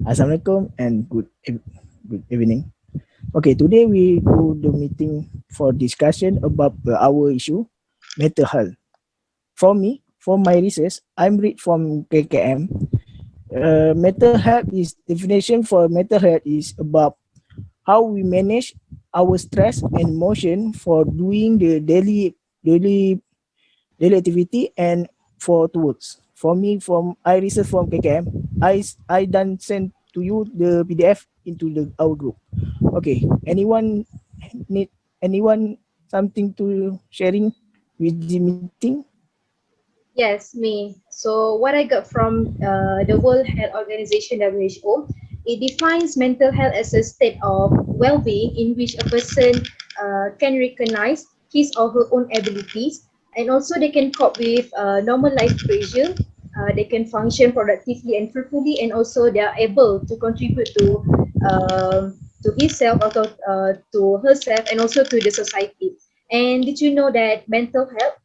Assalamualaikum and good evening. Okay, today we do the meeting for discussion about our issue, mental health. For my research, I'm read from KKM. Mental health is definition for mental health is about how we manage our stress and emotion for doing the daily activity and for towards. For me, from I research from KKM, I done send to you the PDF into our group. Okay, need anyone something to sharing with the meeting? Yes, me. So what I got from the World Health Organization (WHO), it defines mental health as a state of well-being in which a person can recognize his or her own abilities, and also they can cope with normal life pressure. They can function productively and fruitfully, and also they are able to contribute to himself or to herself, and also to the society. And did you know that mental health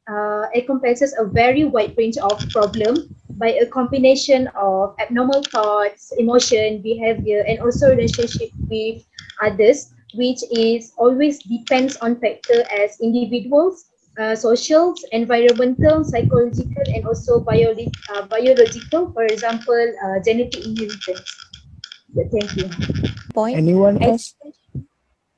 encompasses a very wide range of problems by a combination of abnormal thoughts, emotion, behavior, and also relationship with others, which is always depends on factor as individuals, social, environmental, psychological, and also biological. For example, genetic inheritance. Thank you. Point. Anyone I else?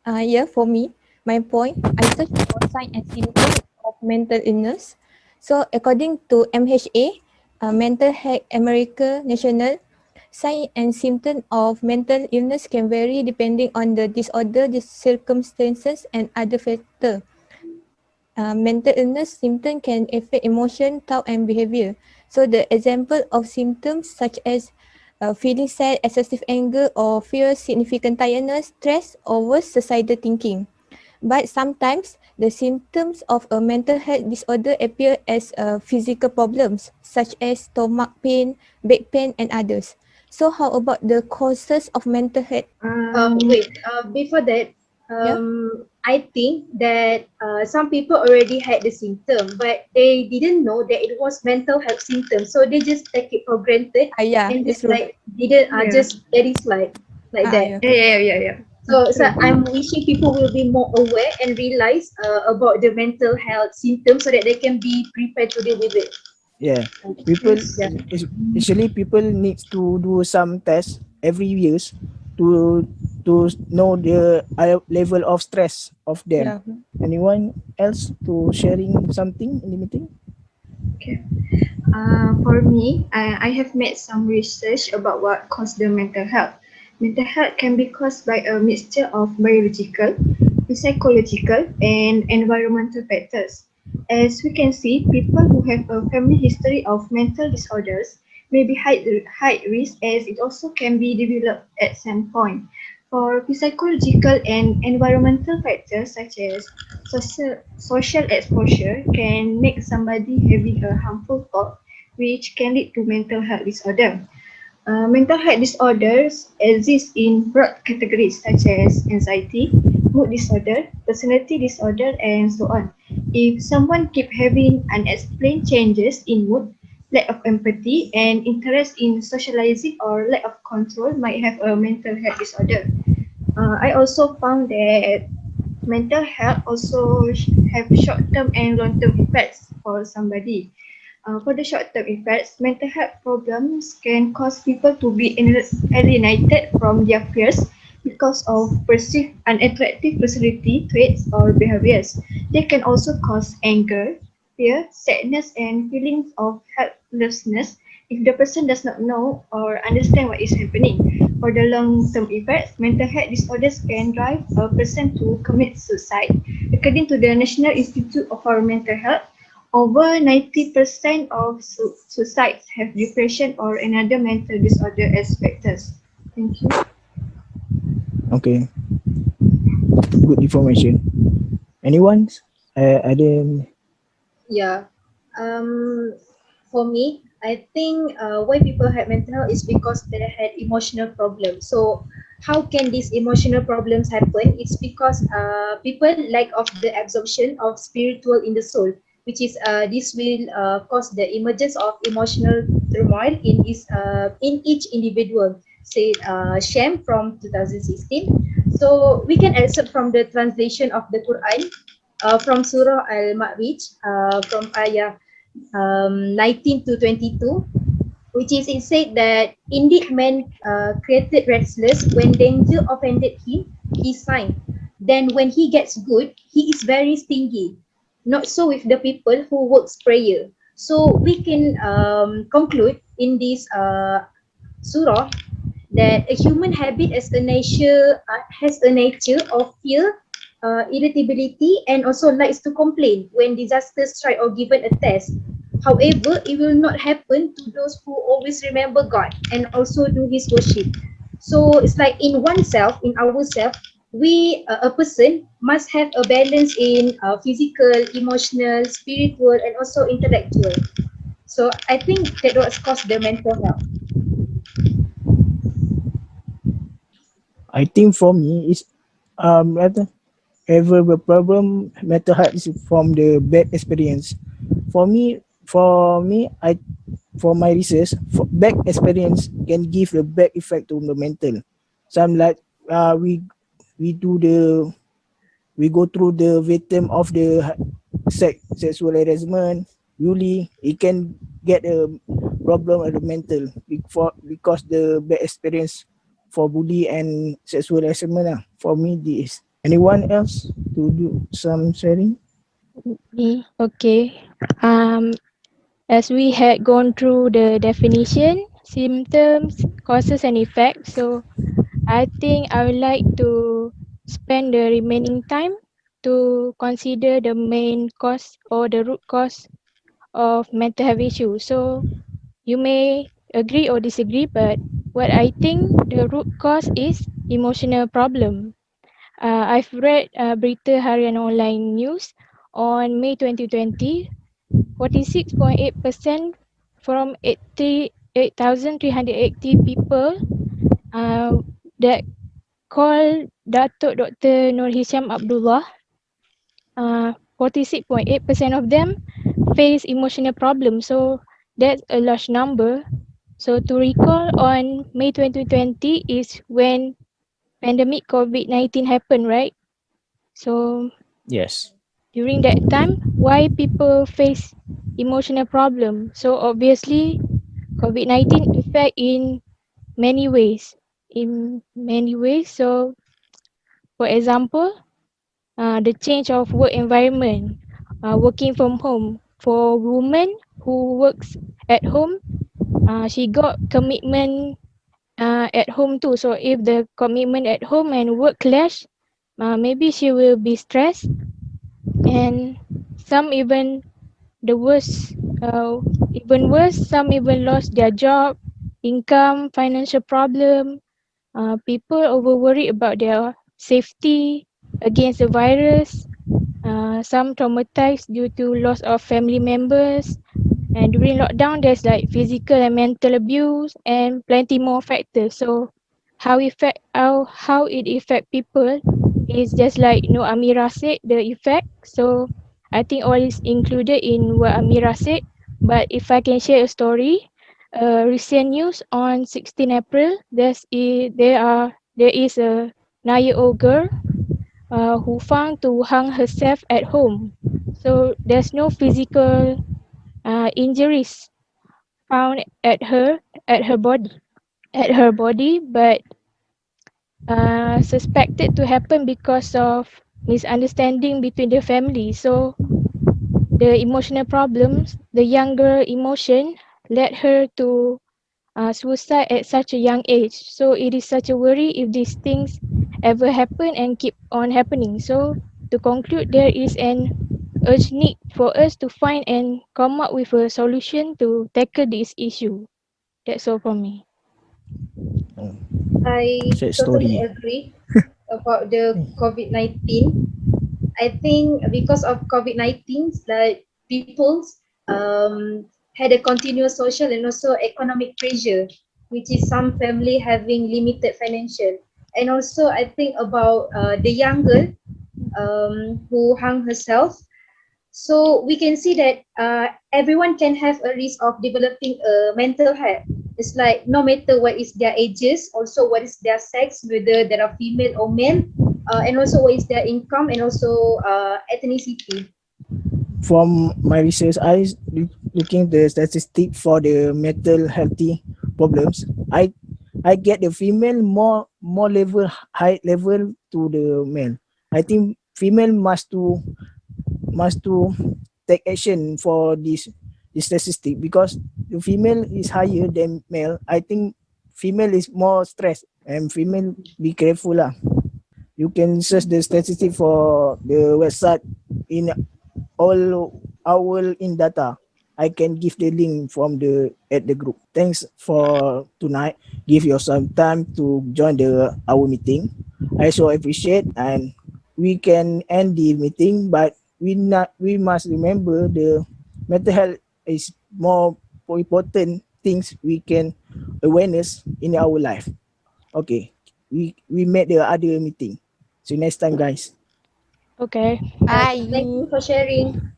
Yeah, for me, my point, I search for sign and symptoms of mental illness. So according to MHA, Mental Health America National, sign and symptom of mental illness can vary depending on the disorder, the circumstances, and other factors. Mental illness symptom can affect emotion, thought, and behavior. So the example of symptoms such as feeling sad, excessive anger or fear, significant tiredness, stress, or worse, suicidal thinking. But sometimes the symptoms of a mental health disorder appear as physical problems such as stomach pain, back pain, and others. So how about the causes of mental health? Wait, before that, Yeah. I think that some people already had the symptom, but they didn't know that it was mental health symptoms. So they just take it for granted Yeah, and that's just true. like didn't Yeah. just let it slide like that. Yeah. Yeah. So True. I'm wishing people will be more aware and realize about the mental health symptoms so that they can be prepared to deal with it. Yeah, people Yeah. actually people needs to do some tests every years to know the level of stress of them. Yeah. Anyone else to sharing something in the meeting? Okay. For me, I have made some research about what causes the mental health. Mental health can be caused by a mixture of biological, psychological, and environmental factors. As we can see, people who have a family history of mental disorders may be high risk as it also can be developed at some point. For psychological and environmental factors such as social exposure can make somebody having a harmful thought which can lead to mental health disorder. Mental health disorders exist in broad categories such as anxiety, mood disorder, personality disorder, and so on. If someone keep having unexplained changes in mood, lack of empathy, and interest in socializing or lack of control might have a mental health disorder. I also found that mental health also have short-term and long-term effects for somebody. For the short-term effects, mental health problems can cause people to be alienated from their peers because of perceived unattractive personality traits or behaviors. They can also cause anger, fear, sadness, and feelings of helplessness if the person does not know or understand what is happening. For the long-term effects, mental health disorders can drive a person to commit suicide. According to the National Institute of Mental Health, over 90% of suicides have depression or another mental disorder as factors. Thank you. Okay, good information. Anyone? Ada Yeah. Um, for me, I think why people have mental health is because they had emotional problems. So how can these emotional problems happen? It's because people lack of the absorption of spiritual in the soul, which is this will cause the emergence of emotional turmoil in each individual. Say Shem from 2016. So we can accept from the translation of the Quran from Surah Al-Ma'rij from ayah 19 to 22, which is it said that indeed man created restless when danger offended him, he signed. Then when he gets good, he is very stingy. Not so with the people who works prayer. So we can conclude in this surah that a human habit as a nature has a nature of fear, irritability, and also likes to complain when disasters strike or given a test. However, it will not happen to those who always remember God and also do His worship. So it's like in oneself, in ourselves, we a person must have a balance in physical, emotional, spiritual, and also intellectual. So I think that was cause the mental health. I think for me is rather ever the problem mental health is from the bad experience. For me, I for my research, for bad experience can give a bad effect to the mental. Some like we do the we go through the victim of the sexual harassment, bully, it can get a problem at the mental because the bad experience for bully and sexual harassment. For me, this. Anyone else to do some sharing? Me, okay. As we had gone through the definition, symptoms, causes and effects, so I think I would like to spend the remaining time to consider the main cause or the root cause of mental health issues. So you may agree or disagree, but what I think the root cause is emotional problem. I've read Berita Harian Online News on May 2020. 46.8% from 8,380 people that called Datuk Dr. Nur Hisham Abdullah. 46.8% of them face emotional problems. So that's a large number. So to recall, on May 2020 is when pandemic COVID-19 happened, right? So Yes. during that time, why people face emotional problem? So obviously, COVID-19 affect in many ways. In many ways. So for example, the change of work environment, working from home. For women who works at home, she got commitment at home too. So if the commitment at home and work clash, maybe she will be stressed, and some even the worst, even worse, some even lost their job, income, financial problem. People over worry about their safety against the virus. Some traumatized due to loss of family members. And during lockdown, there's like physical and mental abuse and plenty more factors. So how it affect people is just like Amira said, the effect. So I think all is included in what Amira said. But if I can share a story, recent news on 16 April, there is a 9-year-old girl who found to hang herself at home. So there's no physical injuries found at her body, but suspected to happen because of misunderstanding between the family. So the emotional problems, the younger emotion led her to suicide at such a young age. So it is such a worry if these things ever happen and keep on happening. So to conclude, there is an urgent need for us to find and come up with a solution to tackle this issue. That's all from me. I Sad totally story. agree about the COVID-19. I think because of COVID-19, like people had a continuous social and also economic pressure, which is some family having limited financial. And also I think about the young girl who hung herself. So we can see that everyone can have a risk of developing a mental health. It's like no matter what is their ages, also what is their sex, whether they are female or male, and also what is their income and also ethnicity. From my research, looking the statistic for the mental healthy problems. I get the female more level high level to the male. I think female must to take action for this statistic because the female is higher than male. I think female is more stressed and female be careful lah. You can search the statistic for the website in all our in data. I can give the link from the at the group. Thanks for tonight. Give you some time to join the our meeting. I so appreciate and we can end the meeting, but we must remember the mental health is more important things we can awareness in our life. Okay, we made the other meeting. See you next time, guys. Okay. Thank you Bye. for sharing.